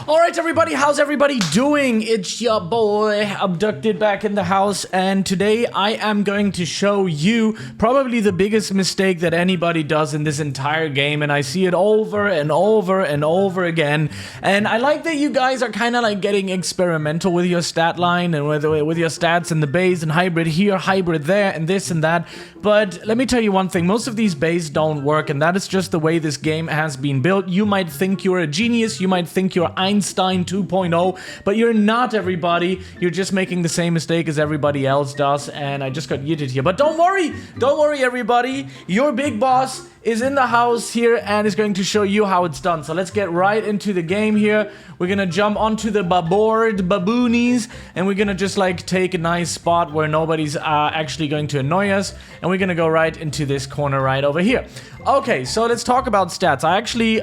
Alright everybody, how's everybody doing? It's your boy, Abducted, back in the house, and today I am going to show you probably the biggest mistake that anybody does in this entire game, and I see it over and over and over again. And I like that you guys are kind of like getting experimental with your stat line and with your stats and the base and hybrid here, hybrid there, and this and that. But let me tell you one thing, most of these bases don't work, and that is just the way this game has been built. You might think you're a genius, you might think you're Einstein 2.0, but you're not, everybody. You're just making the same mistake as everybody else does, and I just got yeeted here. But don't worry, everybody. Your big boss is in the house here and is going to show you how it's done. So let's get right into the game here. We're gonna jump onto the baboonies, and we're gonna just like take a nice spot where nobody's actually going to annoy us, and we're gonna go right into this corner right over here. Okay, so let's talk about stats. I actually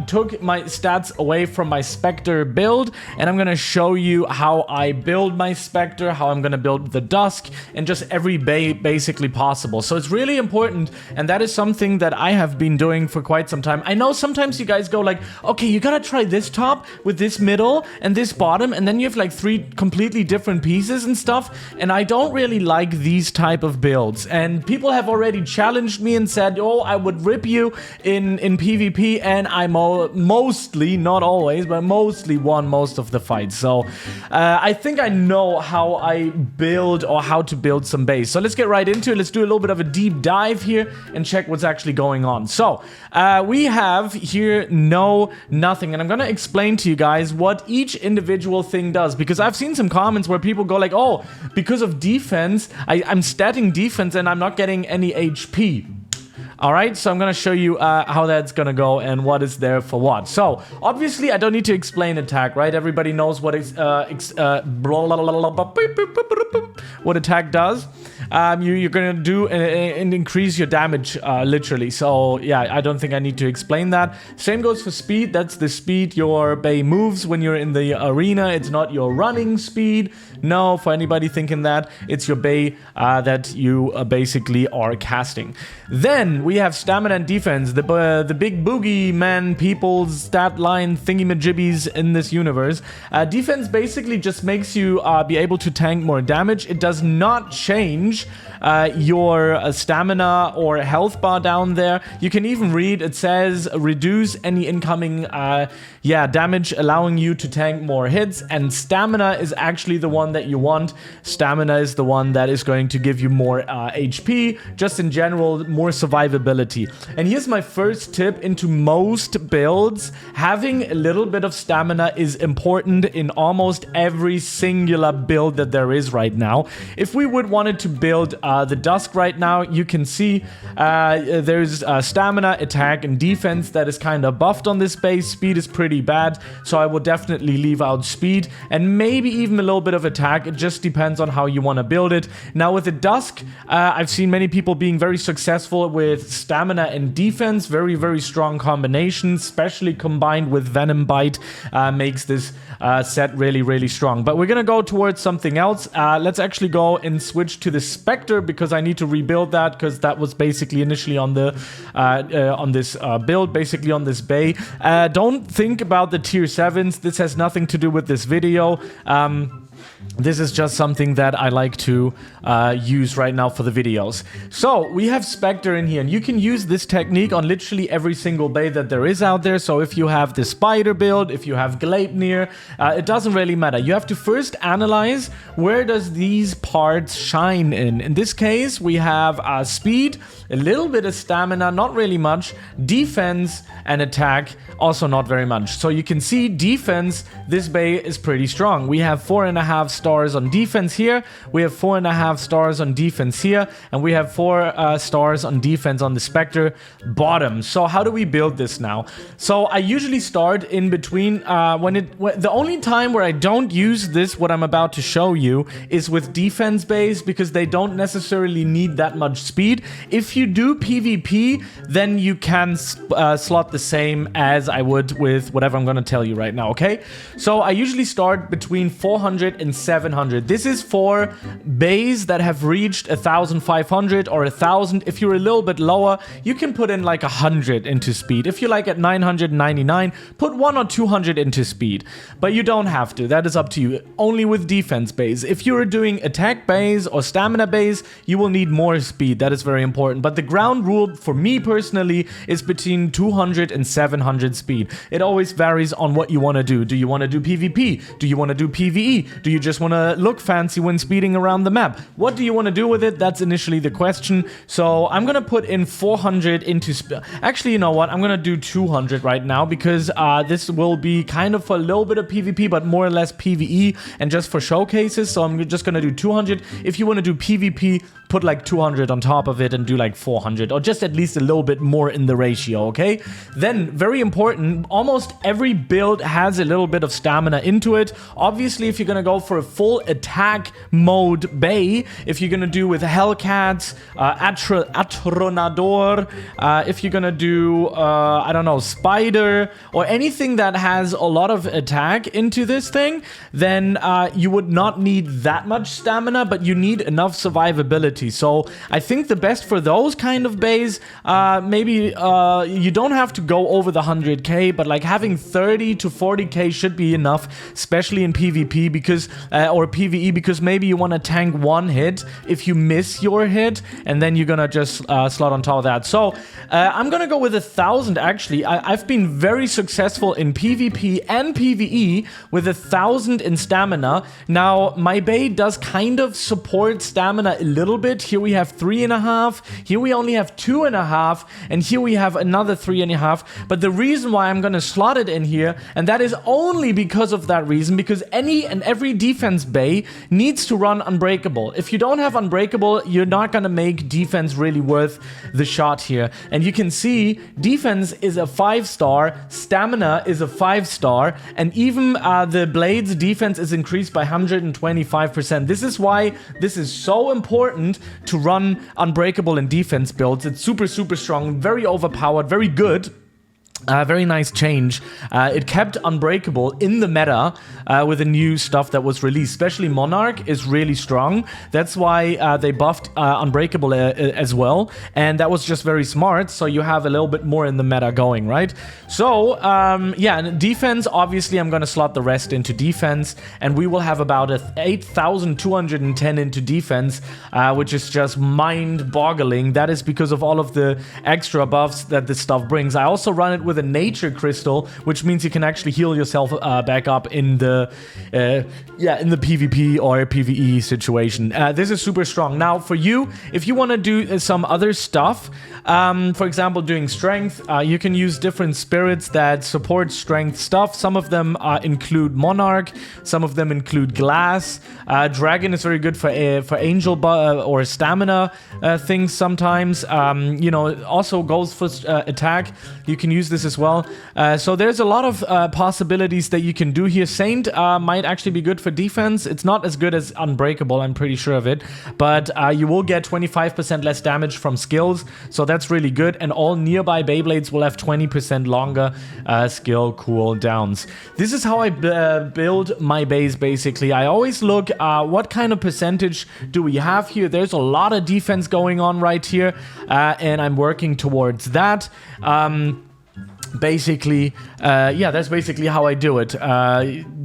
took my stats away from my Spectre build, and I'm gonna show you how I build my Spectre, how I'm gonna build the Dusk, and just every bay basically possible. So it's really important, and that is something that I have been doing for quite some time. I know sometimes you guys go like, okay, you gotta try this top with this middle and this bottom, and then you have like 3 completely different pieces and stuff, and I don't really like these type of builds. And people have already challenged me and said, oh, I would rip you in PvP, and I mostly, not always, but mostly won most of the fights. So I think I know how I build, or how to build some base. So let's get right into it. Let's do a little bit of a deep dive here and check what's actually going on. So we have here nothing, and I'm gonna explain to you guys what each individual thing does, because I've seen some comments where people go like, oh, because of defense, I'm statting defense and I'm not getting any HP. Alright, so I'm gonna show you how that's gonna go and what is there for what. So, obviously, I don't need to explain attack, right? Everybody knows what what attack does. You're gonna do and increase your damage, literally. So, yeah, I don't think I need to explain that. Same goes for speed. That's the speed your bay moves when you're in the arena. It's not your running speed. No, for anybody thinking that, it's your bay that you basically are casting. Then we have stamina and defense, the big boogeyman people's stat line thingy-majibbies in this universe. Defense basically just makes you be able to tank more damage. It does not change your stamina or health bar down there. You can even read, it says reduce any incoming damage, allowing you to tank more hits, and stamina is actually the one that you want. Stamina is the one that is going to give you more HP, just in general, more survivability. And here's my first tip into most builds. Having a little bit of stamina is important in almost every singular build that there is right now. If we would wanted to build the Dusk right now, you can see there's stamina, attack, and defense that is kind of buffed on this base. Speed is pretty bad, so I will definitely leave out speed, and maybe even a little bit of attack. It just depends on how you want to build it. Now with the Dusk, I've seen many people being very successful with stamina and defense. Very, very strong combination, especially combined with Venom Bite, makes this set really, really strong. But we're gonna go towards something else. Let's actually go and switch to the Spectre, because I need to rebuild that, because that was basically initially on the on this build, basically on this bay. Don't think about the tier 7s. This has nothing to do with this video. This is just something that I like to use right now for the videos. So we have Spectre in here, and you can use this technique on literally every single bay that there is out there. So if you have the Spider build, if you have Gleipnir, it doesn't really matter. You have to first analyze, where does these parts shine in. In this case, we have speed, a little bit of stamina, not really much, defense, and attack, also not very much. So you can see defense, this bay is pretty strong. We have 4.5 stars on defense here, we have 4.5 stars on defense here, and we have 4 stars on defense on the Spectre bottom. So how do we build this now? So I usually start in between, the only time where I don't use this, what I'm about to show you, is with defense bays, because they don't necessarily need that much speed. If you do PvP, then you can slot the same as I would with whatever I'm going to tell you right now, okay? So I usually start between 400 200, and 700. This is for bays that have reached 1,500 or 1,000. If you're a little bit lower, you can put in like 100 into speed. If you're like at 999, put 1 or 200 into speed. But you don't have to. That is up to you. Only with defense bays. If you're doing attack bays or stamina bays, you will need more speed. That is very important. But the ground rule for me personally is between 200 and 700 speed. It always varies on what you want to do. Do you want to do PvP? Do you want to do PvE? Do you just want to look fancy when speeding around the map? What do you want to do with it? That's initially the question. So I'm going to put in 400 into speed. Actually, you know what? I'm going to do 200 right now because this will be kind of for a little bit of PvP, but more or less PvE and just for showcases. So I'm just going to do 200. If you want to do PvP, put like 200 on top of it and do like 400 or just at least a little bit more in the ratio, okay? Then, very important, almost every build has a little bit of stamina into it. Obviously, if you're gonna go for a full attack mode bay, if you're gonna do with Hellcats, Atronador, if you're gonna do, I don't know, Spider, or anything that has a lot of attack into this thing, then you would not need that much stamina, but you need enough survivability. So I think the best for those kind of bays, maybe you don't have to go over the 100k, but like having 30 to 40k should be enough, especially in PvP because or PvE, because maybe you want to tank one hit if you miss your hit, and then you're gonna just slot on top of that. So I'm gonna go with 1,000 actually. I've been very successful in PvP and PvE with 1,000 in stamina. Now my bay does kind of support stamina a little bit. Here we have 3.5, here we only have 2.5, and here we have another 3.5. But the reason why I'm gonna slot it in here, and that is only because of that reason, because any and every defense bay needs to run Unbreakable. If you don't have Unbreakable, you're not gonna make defense really worth the shot here. And you can see defense is a 5-star, stamina is a 5-star, and even the Blades defense is increased by 125%. This is why this is so important to run Unbreakable in defense builds. It's super, super strong, very overpowered, very good. Very nice change. It kept Unbreakable in the meta with the new stuff that was released. Especially Monarch is really strong. That's why they buffed Unbreakable as well. And that was just very smart. So you have a little bit more in the meta going, right? So, yeah, defense, obviously I'm going to slot the rest into defense. And we will have about 8,210 into defense, which is just mind-boggling. That is because of all of the extra buffs that this stuff brings. I also run it with a nature crystal, which means you can actually heal yourself back up in the PvP or PvE situation. This is super strong. Now for you, if you want to do some other stuff, for example doing strength, you can use different spirits that support strength stuff. Some of them include Monarch, some of them include Glass. Dragon is very good for angel or stamina things sometimes. You know, it also goes for attack. You can use this as well. So there's a lot of possibilities that you can do here. Saint might actually be good for defense. It's not as good as Unbreakable, I'm pretty sure of it, but you will get 25% less damage from skills, so that's really good, and all nearby Beyblades will have 20% longer skill cooldowns. This is how I build my base, basically. I always look what kind of percentage do we have here. There's a lot of defense going on right here, and I'm working towards that. Basically, yeah, that's basically how I do it.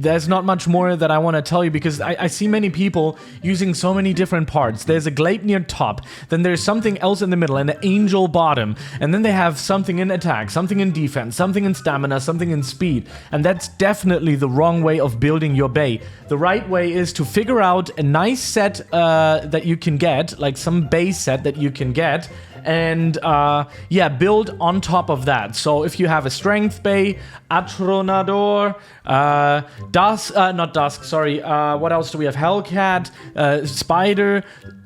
There's not much more that I want to tell you because I see many people using so many different parts. There's a Gleipnir top, then there's something else in the middle, and an angel bottom, and then they have something in attack, something in defense, something in stamina, something in speed, and that's definitely the wrong way of building your bay. The right way is to figure out a nice set that you can get, like some base set that you can get, and yeah, build on top of that. So if you have a strength bay, Atronador, not Dusk, sorry, what else do we have? Hellcat, Spider,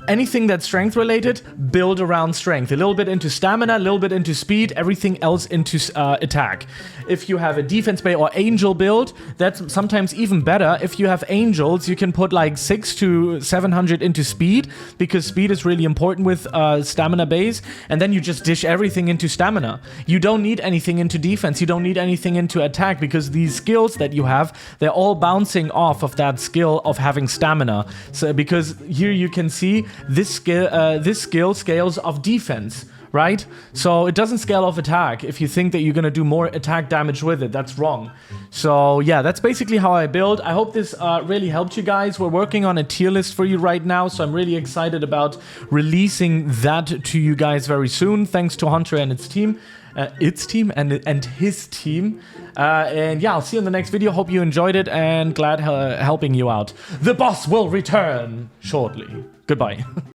anything that's strength related, build around strength. A little bit into stamina, a little bit into speed, everything else into attack. If you have a defense base or angel build, that's sometimes even better. If you have angels, you can put like 600 to 700 into speed, because speed is really important with stamina base, and then you just dish everything into stamina. You don't need anything into defense, you don't need anything into attack, because these skills that you have, they're all bouncing off of that skill of having stamina. So because here you can see this skill scales of defense, right? So it doesn't scale off attack. If you think that you're gonna do more attack damage with it, that's wrong. So yeah, that's basically how I build. I hope this really helped you guys. We're working on a tier list for you right now, so I'm really excited about releasing that to you guys very soon, thanks to Hunter and his team. And his team. And yeah, I'll see you in the next video. Hope you enjoyed it, and glad helping you out. The boss will return shortly. Goodbye.